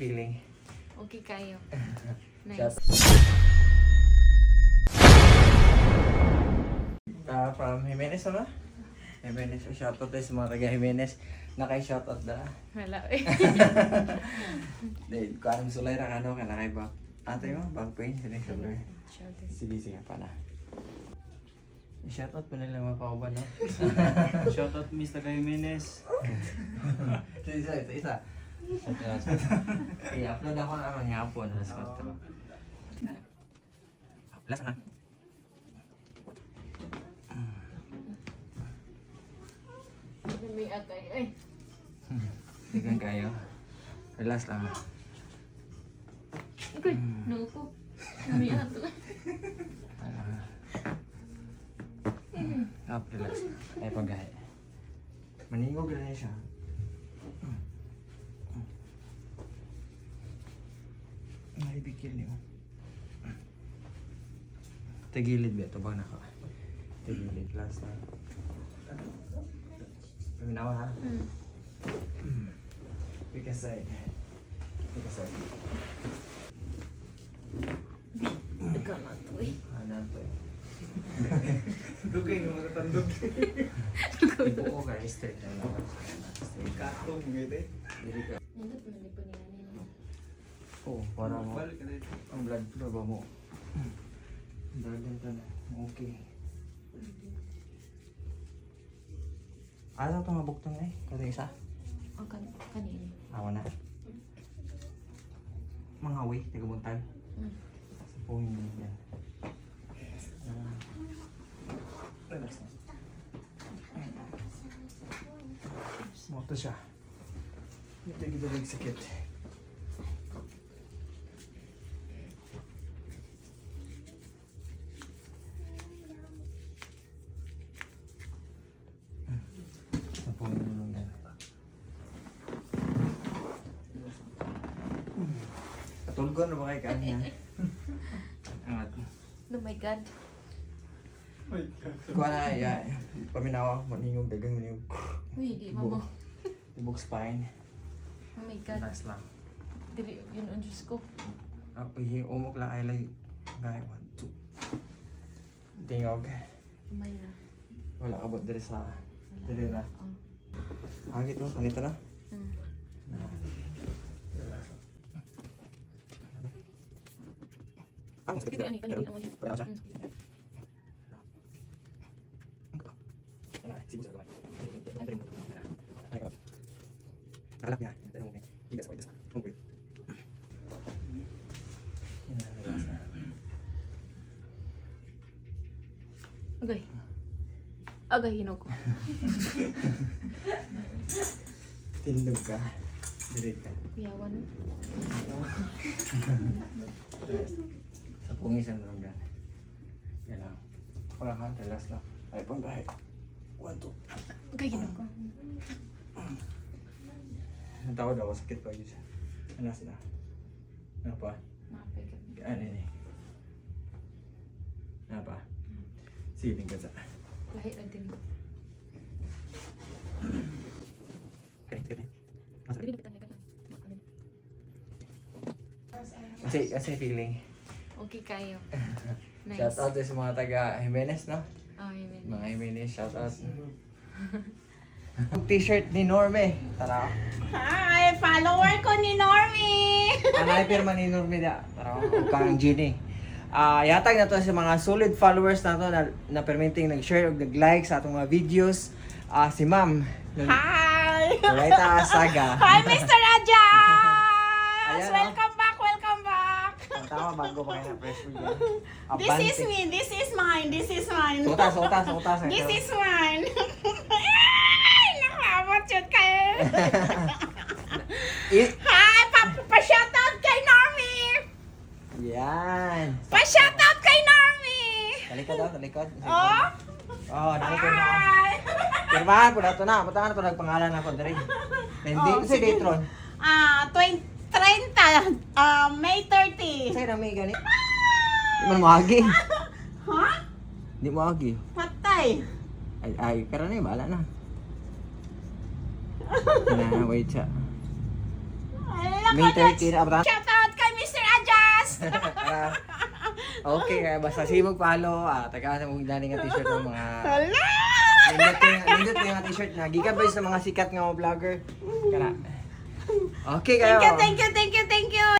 Feeling. Okay kayo. Nice. From Jimenez sama? Jimenez, shoutout tayo sa mga taga Jimenez. Naka-shoutout na. Wala eh. Dahil kung anong sulay na ano ka na kay Bak. Ate mo, back pain, sining shoulder. Sige, sige pa na. I-shoutout pa nila mga pauban, no? Shoutout Miss Taga Jimenez. Isa. I-upload ako ng ano niya hapon. Last na. May atay. Ay. Tignan kayo. Relax lang. Okay. Naupo. May atay. Relax. Ay paggahe. Maningog rin siya. Ay, bigil niyo. Tagilid ba ito ba naka? Tagilid. Last na. Paminawa ha? Pick a side. Pick a side. Daga na to eh. Ano to eh? Dugay ng mga tandog. Ibo ko ka, straight na lang. Straight ka. Katong ngiti. Dili ka. Nandun pa nandun pa nila. Oo, para mo. Balik ka dito. Ang blood flow ba mo? Dardan ka na. Okay. Ano itong mabukton eh? Kasi isa? Ang kanina. Awa na. Mga way, tagabuntag. Sa phone yun yan. Relax na. Moto siya. Ito yung gidalig sakit. Sa phone yun yan. Katulgon na ba kayo kanya? Angat. Oh my God. Kuha na, ya. Paminawa, maningog, dagang maningog. Uy, di mama. Tibok spine. Oh my God. Nice lang. Dili yun ang Diyos ko. Ako umok lang ay lay. Gaya, 1, 2. Tingog. May na. Wala ka ba dali sa... Dali na. Hagit mo, kanito na. Ah, mas kapit. Wala siya. Nakalap niya. Higas ko, higas. Okay. Agay. Agay, hino ko. Tindog ka. Direct ka. Kuyawan. Sa pungisan mo lang yan. Yan lang. Pagahan, relax lang. Ay, panggahe. 1, 2. Agay, hino ko. Natawad ako, sakit pa yun siya. Ano sila? Ano pa? Mapay ka. Ano yun eh? Ano pa? Siling ka sa... Lahit lang din. Sakit. Dili na kita na Kasi feeling. Okay kayo. Nice. Shout out sa mga taga Jimenez, no? Oh, amen. Mga Jimenez, shout out. T-shirt ni Norme. Tara. Hi! Follower ko ni Normie! Anay pirma ni Norme da. Tara. Kang Gini. Yatag na to sa mga solid followers na to na permitting nag-share o nag-like sa atong mga videos. Si Ma'am. Hi! Raita Saga. Hi, Mr. Rajas! Ayan, oh. Welcome back! Welcome back! Ang tama bago pa kayo na fresh food yan. This is me! This is mine! This is mine! Utas. This is mine! Ay! Nakabot yun kayo! Hi! Pa-shoutout kay Normie! Yan. Pa-shoutout kay Normie! Talikod daw, talikod. Oh! Oh, talikod na. Hi! Pirmahan po na ito na. Punta na ito nagpangalan ako dari. Hindi Oh, si Datron. 30, May 30. Sa'yo na may ganit. Di mo maagi. Ha? Di mo maagi. Patay. Ay, pero na yun, bahala na. Wait siya. Ala! May 30 na abra. Shout out kay Mr. Adjust! Okay, kaya basta sige mag-follow. Taga mo dali nga t-shirt ng mga Hala! nindot ko yung t-shirt na gigabay sa mga sikat nga mga vlogger. Kana. Okay kayo. Thank you.